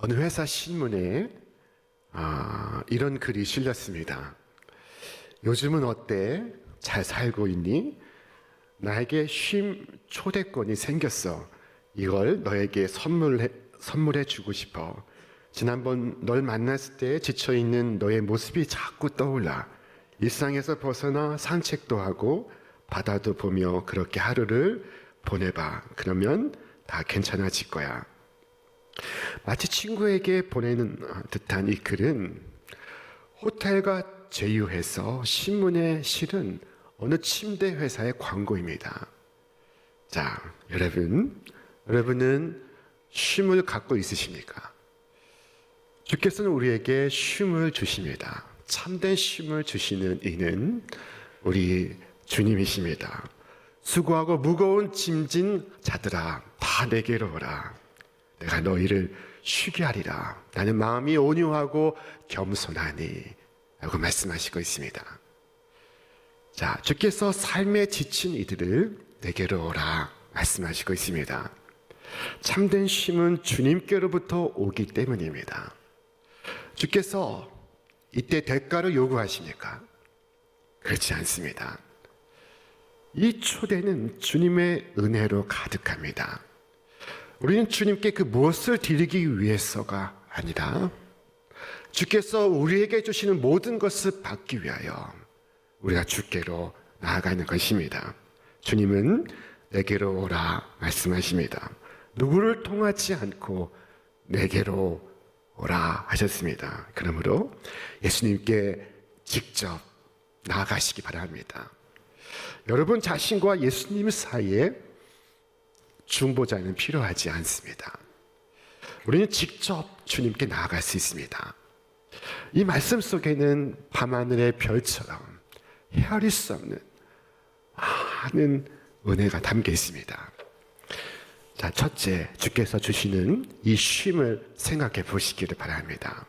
어느 회사 신문에 이런 글이 실렸습니다. 요즘은 어때? 잘 살고 있니? 나에게 쉼 초대권이 생겼어. 이걸 너에게 선물해 주고 싶어. 지난번 널 만났을 때 지쳐있는 너의 모습이 자꾸 떠올라. 일상에서 벗어나 산책도 하고 바다도 보며 그렇게 하루를 보내봐. 그러면 다 괜찮아질 거야. 마치 친구에게 보내는 듯한 이 글은 호텔과 제휴해서 신문에 실은 어느 침대 회사의 광고입니다. 자, 여러분은 쉼을 갖고 있으십니까? 주께서는 우리에게 쉼을 주십니다. 참된 쉼을 주시는 이는 우리 주님이십니다. 수고하고 무거운 짐진 자들아, 다 내게로 오라. 내가 너희를 쉬게 하리라. 나는 마음이 온유하고 겸손하니 라고 말씀하시고 있습니다. 자, 주께서 삶에 지친 이들을 내게로 오라 말씀하시고 있습니다. 참된 쉼은 주님께로부터 오기 때문입니다. 주께서 이때 대가를 요구하십니까? 그렇지 않습니다. 이 초대는 주님의 은혜로 가득합니다. 우리는 주님께 그 무엇을 드리기 위해서가 아니라 주께서 우리에게 주시는 모든 것을 받기 위하여 우리가 주께로 나아가는 것입니다. 주님은 내게로 오라 말씀하십니다. 누구를 통하지 않고 내게로 오라 하셨습니다. 그러므로 예수님께 직접 나아가시기 바랍니다. 여러분 자신과 예수님 사이에 중보자는 필요하지 않습니다. 우리는 직접 주님께 나아갈 수 있습니다. 이 말씀 속에는 밤하늘의 별처럼 헤아릴 수 없는 많은 은혜가 담겨 있습니다. 자, 첫째, 주께서 주시는 이 쉼을 생각해 보시기를 바랍니다.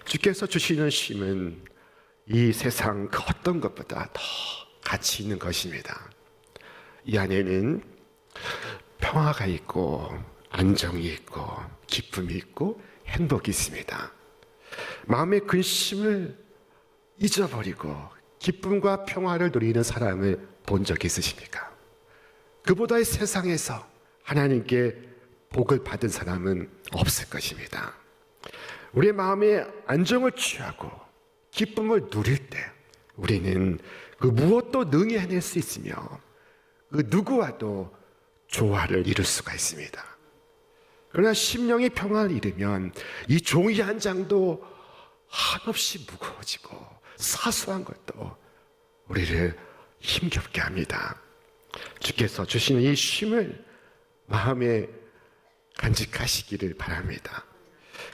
주께서 주시는 쉼은 이 세상 그 어떤 것보다 더 가치 있는 것입니다. 이 안에는 평화가 있고 안정이 있고 기쁨이 있고 행복이 있습니다. 마음의 근심을 잊어버리고 기쁨과 평화를 누리는 사람을 본 적이 있으십니까? 그보다 이 세상에서 하나님께 복을 받은 사람은 없을 것입니다. 우리의 마음에 안정을 취하고 기쁨을 누릴 때 우리는 그 무엇도 능히 해낼 수 있으며 그 누구와도 조화를 이룰 수가 있습니다. 그러나 심령이 평화를 잃으면 이 종이 한 장도 한없이 무거워지고 사소한 것도 우리를 힘겹게 합니다. 주께서 주시는 이 쉼을 마음에 간직하시기를 바랍니다.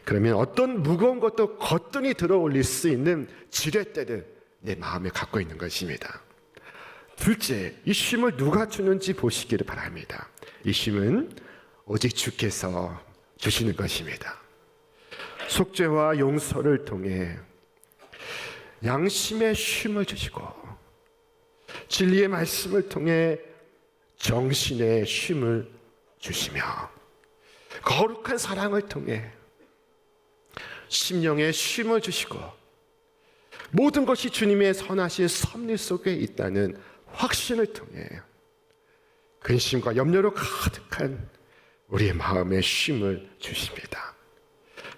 그러면 어떤 무거운 것도 거뜬히 들어올릴 수 있는 지렛대를 내 마음에 갖고 있는 것입니다. 둘째, 이 쉼을 누가 주는지 보시기를 바랍니다. 이 쉼은 오직 주께서 주시는 것입니다. 속죄와 용서를 통해 양심의 쉼을 주시고 진리의 말씀을 통해 정신의 쉼을 주시며 거룩한 사랑을 통해 심령의 쉼을 주시고 모든 것이 주님의 선하신 섭리 속에 있다는 확신을 통해 근심과 염려로 가득한 우리의 마음에 쉼을 주십니다.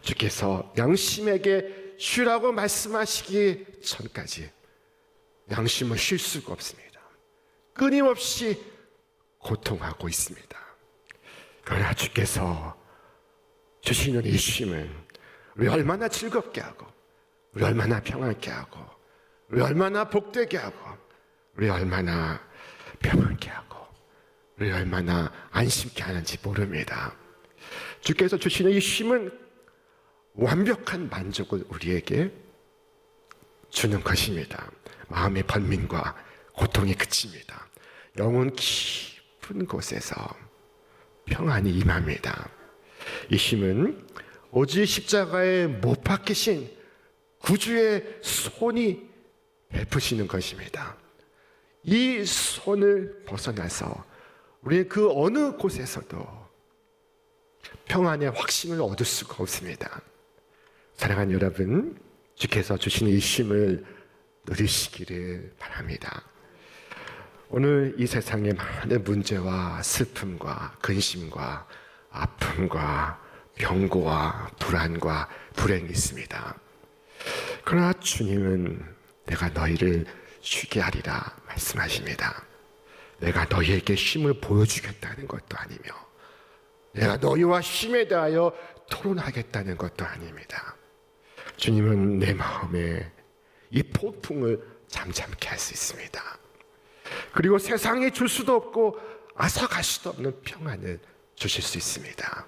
주께서 양심에게 쉬라고 말씀하시기 전까지 양심은 쉴 수가 없습니다. 끊임없이 고통하고 있습니다. 그러나 주께서 주시는 이 쉼은 우리 얼마나 즐겁게 하고 우리 얼마나 평안케 하고 우리 얼마나 복되게 하고 우리 얼마나 평안케 하고 우리 얼마나 안심케 하는지 모릅니다. 주께서 주시는 이 쉼은 완벽한 만족을 우리에게 주는 것입니다. 마음의 번민과 고통이 그칩니다. 영혼 깊은 곳에서 평안이 임합니다. 이 쉼은 오직 십자가에 못 박히신 구주의 손이 베푸시는 것입니다. 이 손을 벗어나서 우리는 그 어느 곳에서도 평안의 확신을 얻을 수가 없습니다. 사랑하는 여러분, 주께서 주신 이 쉼을 누리시기를 바랍니다. 오늘 이 세상에 많은 문제와 슬픔과 근심과 아픔과 병고와 불안과 불행이 있습니다. 그러나 주님은 내가 너희를 쉬게 하리라 말씀하십니다. 내가 너희에게 쉼을 보여주겠다는 것도 아니며 내가 너희와 쉼에 대하여 토론하겠다는 것도 아닙니다. 주님은 내 마음에 이 폭풍을 잠잠케 할 수 있습니다. 그리고 세상이 줄 수도 없고 앗아갈 수도 없는 평안을 주실 수 있습니다.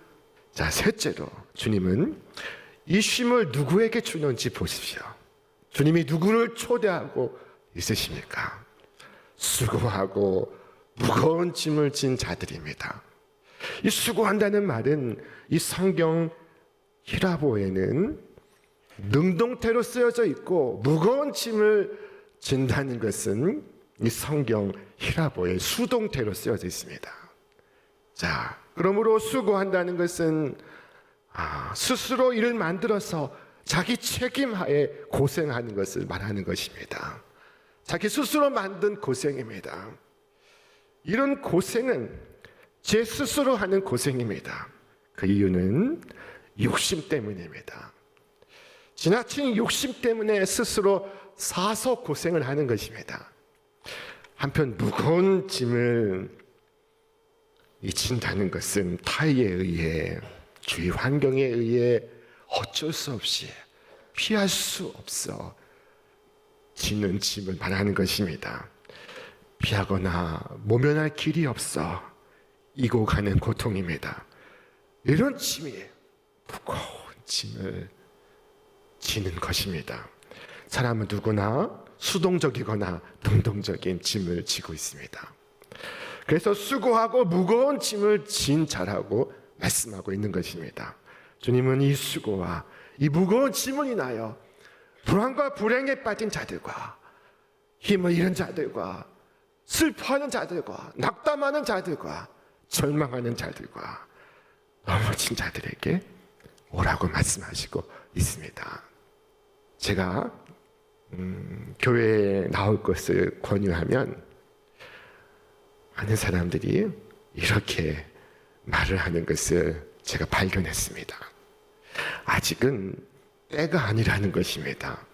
자, 셋째로 주님은 이 쉼을 누구에게 주는지 보십시오. 주님이 누구를 초대하고 있으십니까? 수고하고 무거운 짐을 진 자들입니다. 이 수고한다는 말은 이 성경 히라보에는 능동태로 쓰여져 있고 무거운 짐을 진다는 것은 이 성경 히라보에 수동태로 쓰여져 있습니다. 자, 그러므로 수고한다는 것은 스스로 일을 만들어서 자기 책임하에 고생하는 것을 말하는 것입니다. 자기 스스로 만든 고생입니다. 이런 고생은 제 스스로 하는 고생입니다. 그 이유는 욕심 때문입니다. 지나친 욕심 때문에 스스로 사서 고생을 하는 것입니다. 한편 무거운 짐을 진다는 것은 타의에 의해, 주위 환경에 의해 어쩔 수 없이 피할 수 없어 지는 짐을 말하는 것입니다. 피하거나 모면할 길이 없어 이고 가는 고통입니다. 이런 짐이 무거운 짐을 지는 것입니다. 사람은 누구나 수동적이거나 능동적인 짐을 지고 있습니다. 그래서 수고하고 무거운 짐을 진 자라고 말씀하고 있는 것입니다. 주님은 이 수고와 이 무거운 짐을 인하여 불안과 불행에 빠진 자들과 힘을 잃은 자들과 슬퍼하는 자들과 낙담하는 자들과 절망하는 자들과 넘어진 자들에게 오라고 말씀하시고 있습니다. 제가 교회에 나올 것을 권유하면 많은 사람들이 이렇게 말을 하는 것을 제가 발견했습니다. 아직은 때가 아니라는 것입니다.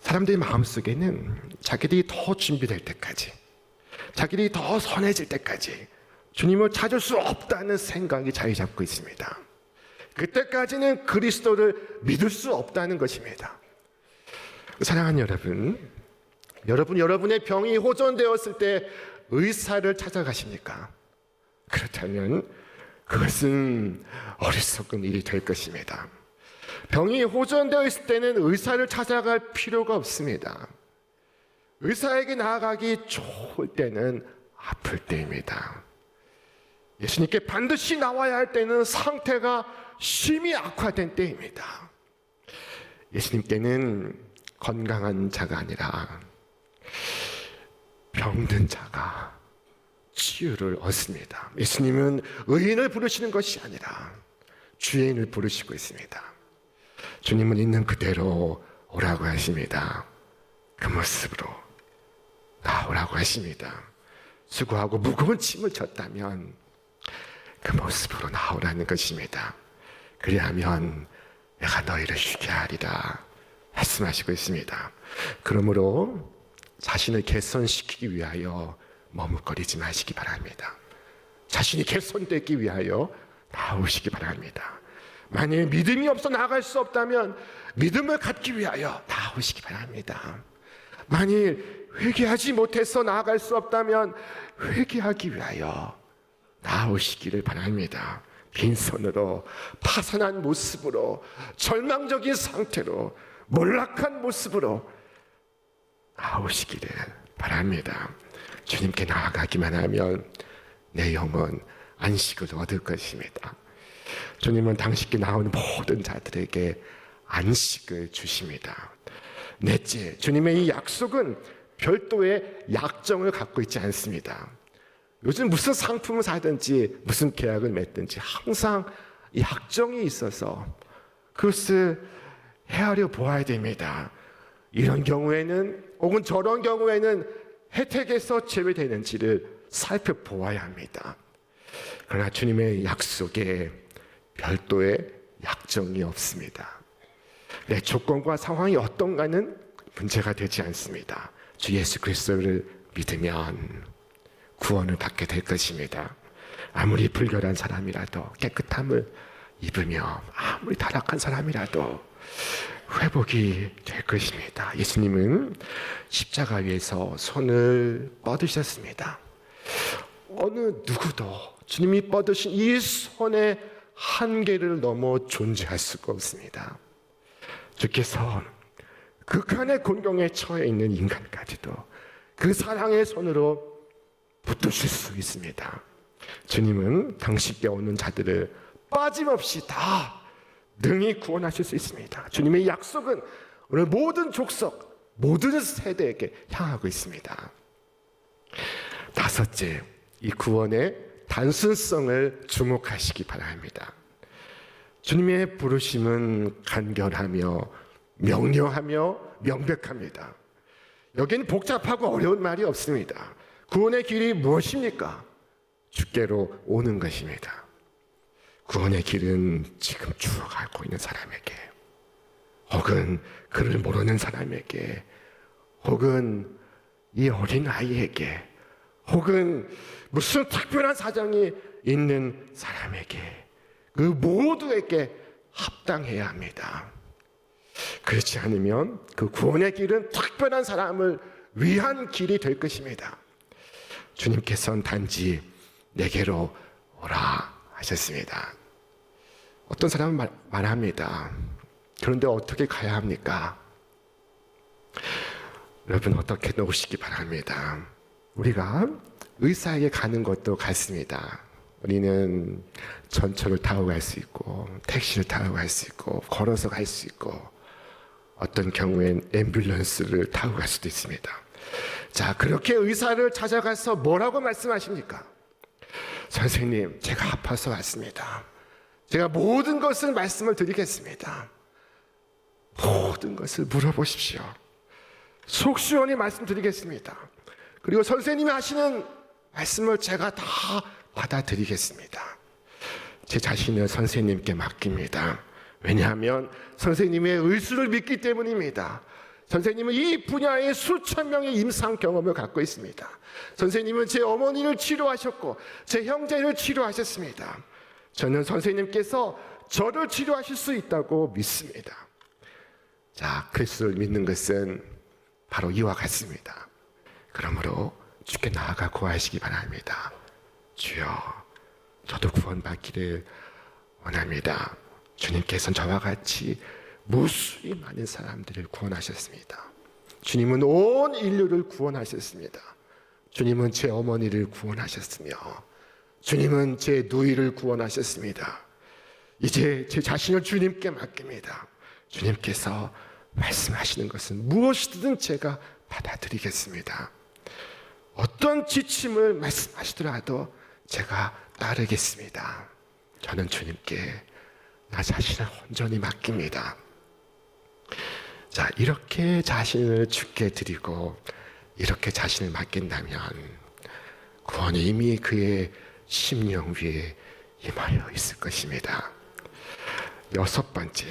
사람들의 마음속에는 자기들이 더 준비될 때까지, 자기들이 더 선해질 때까지 주님을 찾을 수 없다는 생각이 자리 잡고 있습니다. 그때까지는 그리스도를 믿을 수 없다는 것입니다. 사랑하는 여러분, 여러분의 병이 호전되었을 때 의사를 찾아가십니까? 그렇다면 그것은 어리석은 일이 될 것입니다. 병이 호전되어 있을 때는 의사를 찾아갈 필요가 없습니다. 의사에게 나아가기 좋을 때는 아플 때입니다. 예수님께 반드시 나와야 할 때는 상태가 심히 악화된 때입니다. 예수님께는 건강한 자가 아니라 병든 자가 치유를 얻습니다. 예수님은 의인을 부르시는 것이 아니라 죄인을 부르시고 있습니다. 주님은 있는 그대로 오라고 하십니다. 그 모습으로 나오라고 하십니다. 수고하고 무거운 짐을 졌다면 그 모습으로 나오라는 것입니다. 그리하면 내가 너희를 쉬게 하리라 말씀하시고 있습니다. 그러므로 자신을 개선시키기 위하여 머뭇거리지 마시기 바랍니다. 자신이 개선되기 위하여 나오시기 바랍니다. 만일 믿음이 없어 나아갈 수 없다면 믿음을 갖기 위하여 나오시기 바랍니다. 만일 회개하지 못해서 나아갈 수 없다면 회개하기 위하여 나오시기를 바랍니다. 빈손으로 파산한 모습으로 절망적인 상태로 몰락한 모습으로 나오시기를 바랍니다. 주님께 나아가기만 하면 내 영혼 안식을 얻을 것입니다. 주님은 당신께 나오는 모든 자들에게 안식을 주십니다. 넷째, 주님의 이 약속은 별도의 약정을 갖고 있지 않습니다. 요즘 무슨 상품을 사든지 무슨 계약을 맺든지 항상 이 약정이 있어서 그것을 헤아려 보아야 됩니다. 이런 경우에는 혹은 저런 경우에는 혜택에서 제외되는지를 살펴보아야 합니다. 그러나 주님의 약속에 별도의 약정이 없습니다. 내 조건과 상황이 어떤가는 문제가 되지 않습니다. 주 예수 그리스도를 믿으면 구원을 받게 될 것입니다. 아무리 불결한 사람이라도 깨끗함을 입으며 아무리 타락한 사람이라도 회복이 될 것입니다. 예수님은 십자가 위에서 손을 뻗으셨습니다. 어느 누구도 주님이 뻗으신 이 손의 한계를 넘어 존재할 수가 없습니다. 주께서 극한의 곤경에 처해 있는 인간까지도 그 사랑의 손으로 붙드실 수 있습니다. 주님은 당신께 오는 자들을 빠짐없이 다 능히 구원하실 수 있습니다. 주님의 약속은 오늘 모든 족속, 모든 세대에게 향하고 있습니다. 다섯째, 이 구원의 단순성을 주목하시기 바랍니다. 주님의 부르심은 간결하며 명료하며 명백합니다. 여기는 복잡하고 어려운 말이 없습니다. 구원의 길이 무엇입니까? 주께로 오는 것입니다. 구원의 길은 지금 죽어가고 있는 사람에게, 혹은 그를 모르는 사람에게, 혹은 이 어린 아이에게, 혹은 무슨 특별한 사정이 있는 사람에게, 그 모두에게 합당해야 합니다. 그렇지 않으면 그 구원의 길은 특별한 사람을 위한 길이 될 것입니다. 주님께서는 단지 내게로 오라 하셨습니다. 어떤 사람은 말합니다. 그런데 어떻게 가야 합니까? 여러분 어떻게 놓으시기 바랍니다. 우리가 의사에게 가는 것도 같습니다. 우리는 전철을 타고 갈 수 있고 택시를 타고 갈 수 있고 걸어서 갈 수 있고 어떤 경우엔 앰뷸런스를 타고 갈 수도 있습니다. 자, 그렇게 의사를 찾아가서 뭐라고 말씀하십니까? 선생님, 제가 아파서 왔습니다. 제가 모든 것을 말씀을 드리겠습니다. 모든 것을 물어보십시오. 속 시원히 말씀드리겠습니다. 그리고 선생님이 하시는 말씀을 제가 다 받아들이겠습니다. 제 자신을 선생님께 맡깁니다. 왜냐하면 선생님의 의술을 믿기 때문입니다. 선생님은 이 분야에 수천 명의 임상 경험을 갖고 있습니다. 선생님은 제 어머니를 치료하셨고 제 형제를 치료하셨습니다. 저는 선생님께서 저를 치료하실 수 있다고 믿습니다. 자, 그리스도를 믿는 것은 바로 이와 같습니다. 그러므로 주께 나아가 구하시기 바랍니다. 주여, 저도 구원받기를 원합니다. 주님께서는 저와 같이 무수히 많은 사람들을 구원하셨습니다. 주님은 온 인류를 구원하셨습니다. 주님은 제 어머니를 구원하셨으며 주님은 제 누이를 구원하셨습니다. 이제 제 자신을 주님께 맡깁니다. 주님께서 말씀하시는 것은 무엇이든 제가 받아들이겠습니다. 어떤 지침을 말씀하시더라도 제가 따르겠습니다. 저는 주님께 나 자신을 온전히 맡깁니다. 자, 이렇게 자신을 주께 드리고 이렇게 자신을 맡긴다면 구원이 이미 그의 심령 위에 임하여 있을 것입니다. 여섯 번째,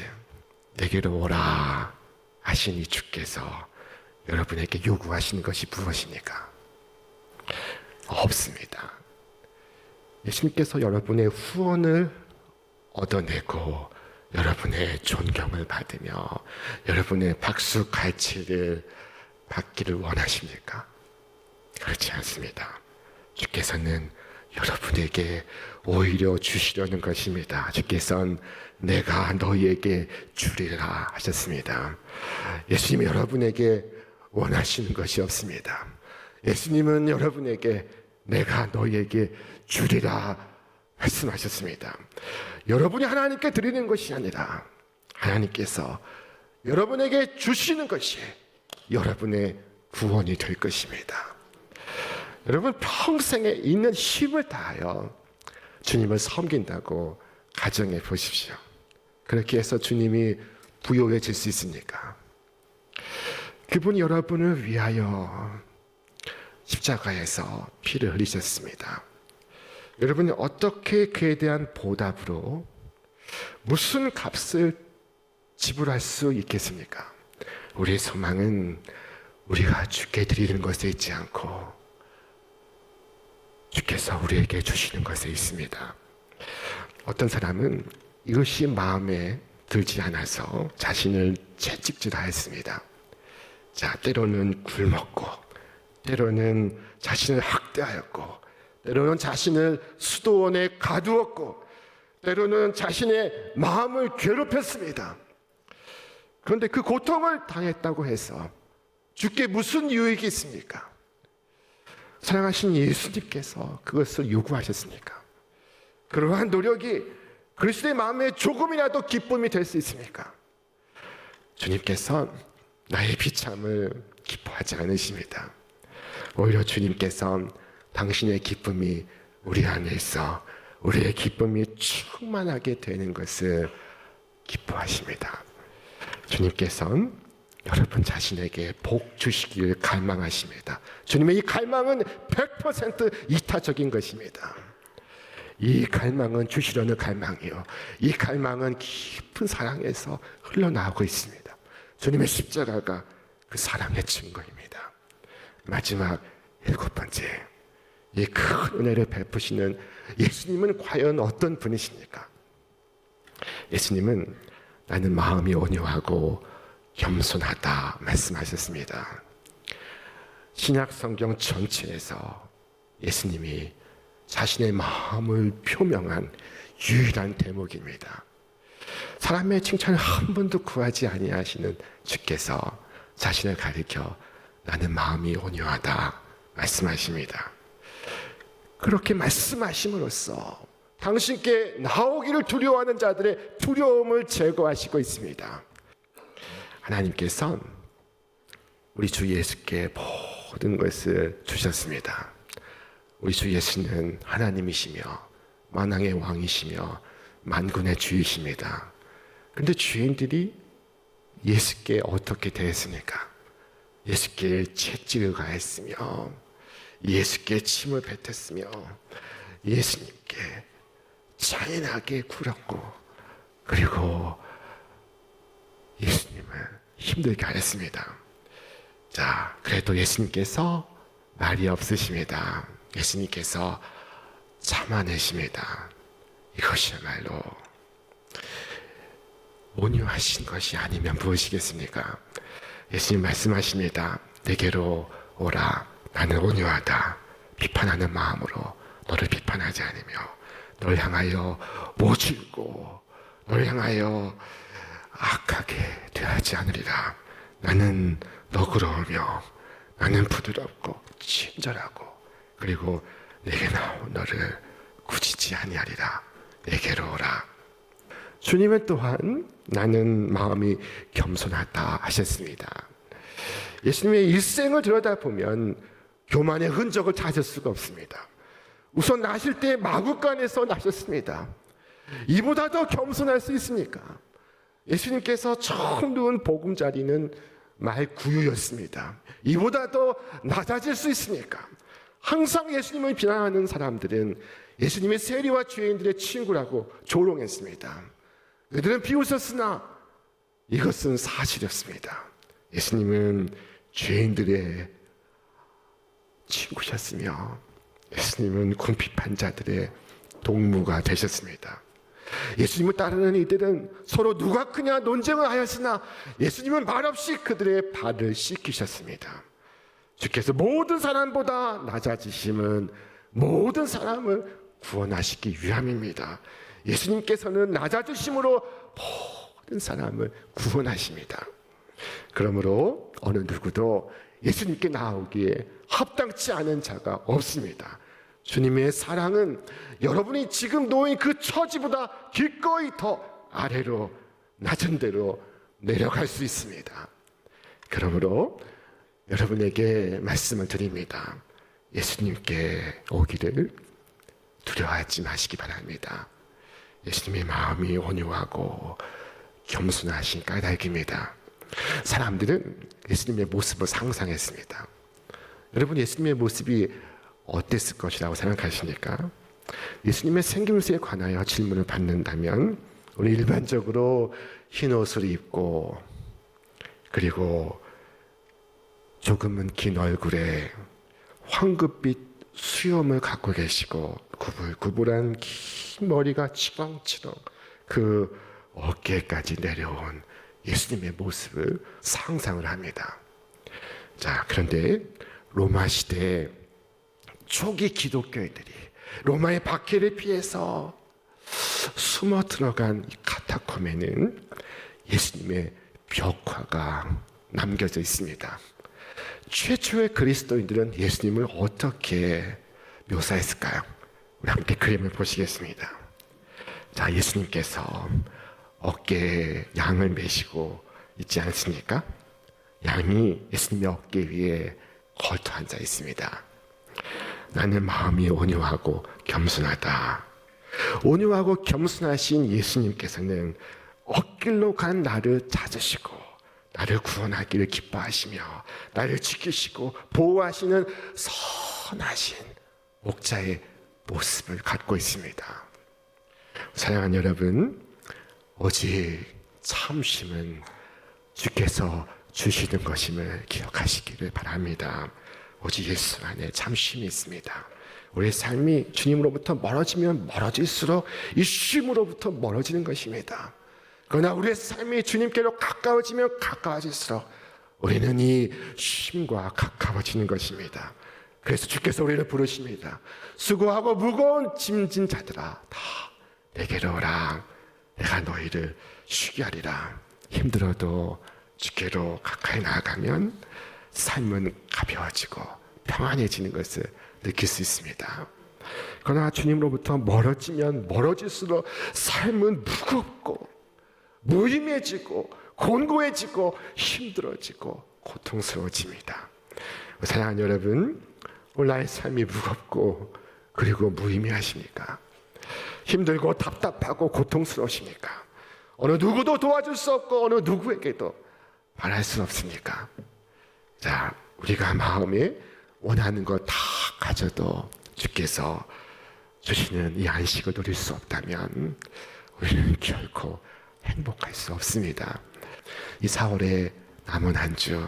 내게로 오라 하신 이 주께서 여러분에게 요구하시는 것이 무엇입니까? 없습니다. 예수님께서 여러분의 후원을 얻어내고 여러분의 존경을 받으며 여러분의 박수 갈채를 받기를 원하십니까? 그렇지 않습니다. 주께서는 여러분에게 오히려 주시려는 것입니다. 주께서는 내가 너희에게 주리라 하셨습니다. 예수님이 여러분에게 원하시는 것이 없습니다. 예수님은 여러분에게 내가 너희에게 주리라 말씀하셨습니다. 여러분이 하나님께 드리는 것이 아니라 하나님께서 여러분에게 주시는 것이 여러분의 구원이 될 것입니다. 여러분 평생에 있는 힘을 다하여 주님을 섬긴다고 가정해 보십시오. 그렇게 해서 주님이 부요해질 수 있습니까? 그분이 여러분을 위하여 십자가에서 피를 흘리셨습니다. 여러분이 어떻게 그에 대한 보답으로 무슨 값을 지불할 수 있겠습니까? 우리의 소망은 우리가 주께 드리는 것에 있지 않고 주께서 우리에게 주시는 것에 있습니다. 어떤 사람은 이것이 마음에 들지 않아서 자신을 채찍질하였습니다. 자, 때로는 굴먹고, 때로는 자신을 학대하였고, 때로는 자신을 수도원에 가두었고, 때로는 자신의 마음을 괴롭혔습니다. 그런데 그 고통을 당했다고 해서 주께 무슨 유익이 있습니까? 사랑하신 예수님께서 그것을 요구하셨습니까? 그러한 노력이 그리스도의 마음에 조금이라도 기쁨이 될 수 있습니까? 주님께서 나의 비참을 기뻐하지 않으십니다. 오히려 주님께서 당신의 기쁨이 우리 안에 있어 우리의 기쁨이 충만하게 되는 것을 기뻐하십니다. 주님께서는 여러분 자신에게 복 주시기를 갈망하십니다. 주님의 이 갈망은 100% 이타적인 것입니다. 이 갈망은 주시려는 갈망이요. 이 갈망은 깊은 사랑에서 흘러나오고 있습니다. 주님의 십자가가 그 사랑의 증거입니다. 마지막 7번째, 이 큰 은혜를 베푸시는 예수님은 과연 어떤 분이십니까? 예수님은 나는 마음이 온유하고 겸손하다 말씀하셨습니다. 신약 성경 전체에서 예수님이 자신의 마음을 표명한 유일한 대목입니다. 사람의 칭찬을 한 번도 구하지 아니하시는 주께서 자신을 가리켜 나는 마음이 온유하다 말씀하십니다. 그렇게 말씀하심으로써 당신께 나오기를 두려워하는 자들의 두려움을 제거하시고 있습니다. 하나님께서 우리 주 예수께 모든 것을 주셨습니다. 우리 주 예수는 하나님이시며 만왕의 왕이시며 만군의 주이십니다. 그런데 죄인들이 예수께 어떻게 대했습니까? 예수께 채찍을 가했으며 예수께 침을 뱉었으며 예수님께 잔인하게 굴었고 그리고 예수님을 힘들게 하였습니다. 자, 그래도 예수님께서 말이 없으십니다. 예수님께서 참아내십니다. 이것이야말로 온유하신 것이 아니면 무엇이겠습니까? 예수님 말씀하십니다. 내게로 오라. 나는 온유하다. 비판하는 마음으로 너를 비판하지 않으며 너를 향하여 모질고 너를 향하여 악하게 대하지 않으리라. 나는 너그러우며 나는 부드럽고 친절하고 그리고 내게 나온 너를 꾸짖지 아니하리라. 내게로 오라. 주님은 또한 나는 마음이 겸손하다 하셨습니다. 예수님의 일생을 들여다보면 교만의 흔적을 찾을 수가 없습니다. 우선 나실 때 마구간에서 나셨습니다. 이보다 더 겸손할 수 있습니까? 예수님께서 처음 누운 보금자리는 말구유였습니다. 이보다 더 낮아질 수 있습니까? 항상 예수님을 비난하는 사람들은 예수님의 세리와 죄인들의 친구라고 조롱했습니다. 그들은 비웃었으나 이것은 사실이었습니다. 예수님은 죄인들의 친구셨으며 예수님은 궁핍한 자들의 동무가 되셨습니다. 예수님을 따르는 이들은 서로 누가 크냐 논쟁을 하였으나 예수님은 말없이 그들의 발을 씻기셨습니다. 주께서 모든 사람보다 낮아지심은 모든 사람을 구원하시기 위함입니다. 예수님께서는 낮아지심으로 모든 사람을 구원하십니다. 그러므로 어느 누구도 예수님께 나오기에 합당치 않은 자가 없습니다. 주님의 사랑은 여러분이 지금 놓인 그 처지보다 기꺼이 더 아래로 낮은 데로 내려갈 수 있습니다. 그러므로 여러분에게 말씀을 드립니다. 예수님께 오기를 두려워하지 마시기 바랍니다. 예수님의 마음이 온유하고 겸손하신 까닭입니다. 사람들은 예수님의 모습을 상상했습니다. 여러분, 예수님의 모습이 어땠을 것이라고 생각하십니까? 예수님의 생김새에 관하여 질문을 받는다면 우리 일반적으로 흰 옷을 입고 그리고 조금은 긴 얼굴에 황급빛 수염을 갖고 계시고 구불구불한 긴 머리가 치렁치렁 그 어깨까지 내려온 예수님의 모습을 상상을 합니다. 자, 그런데 로마 시대 초기 기독교인들이 로마의 박해를 피해서 숨어 들어간 이 카타콤에는 예수님의 벽화가 남겨져 있습니다. 최초의 그리스도인들은 예수님을 어떻게 묘사했을까요? 우리 함께 그림을 보시겠습니다. 자, 예수님께서 어깨에 양을 메시고 있지 않습니까? 양이 예수님의 어깨 위에 걸터 앉아 있습니다. 나는 마음이 온유하고 겸손하다. 온유하고 겸손하신 예수님께서는 엇길로 간 나를 찾으시고 나를 구원하기를 기뻐하시며 나를 지키시고 보호하시는 선하신 목자의 모습을 갖고 있습니다. 사랑하는 여러분, 오직 참심은 주께서 주시는 것임을 기억하시기를 바랍니다. 오직 예수 안에 참심이 있습니다. 우리의 삶이 주님으로부터 멀어지면 멀어질수록 이 쉼으로부터 멀어지는 것입니다. 그러나 우리의 삶이 주님께로 가까워지면 가까워질수록 우리는 이 쉼과 가까워지는 것입니다. 그래서 주께서 우리를 부르십니다. 수고하고 무거운 짐진 자들아 다 내게로 오라. 내가 너희를 쉬게 하리라. 힘들어도 주께로 가까이 나아가면 삶은 가벼워지고 평안해지는 것을 느낄 수 있습니다. 그러나 주님으로부터 멀어지면 멀어질수록 삶은 무겁고 무의미해지고 곤고해지고 힘들어지고 고통스러워집니다. 사랑하는 여러분, 오늘 나의 삶이 무겁고 그리고 무의미하십니까? 힘들고 답답하고 고통스러우십니까? 어느 누구도 도와줄 수 없고 어느 누구에게도 말할 수 없습니까? 자, 우리가 마음에 원하는 거 다 가져도 주께서 주시는 이 안식을 누릴 수 없다면 우리는 결코 행복할 수 없습니다. 이 4월의 남은 한 주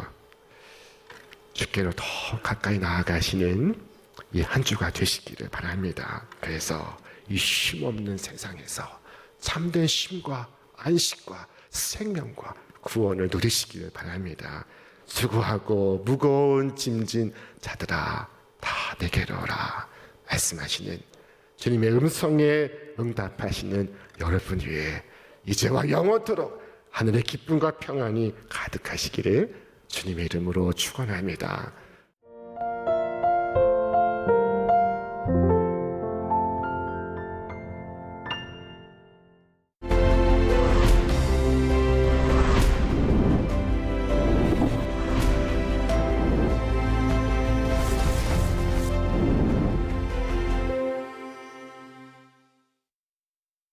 주께로 더 가까이 나아가시는 이 한 주가 되시기를 바랍니다. 그래서 이 쉼 없는 세상에서 참된 쉼과 안식과 생명과 구원을 누리시기를 바랍니다. 수고하고 무거운 짐진 자들아 다 내게로 오라 말씀하시는 주님의 음성에 응답하시는 여러분 위에 이제와 영원토록 하늘의 기쁨과 평안이 가득하시기를 주님의 이름으로 축원합니다.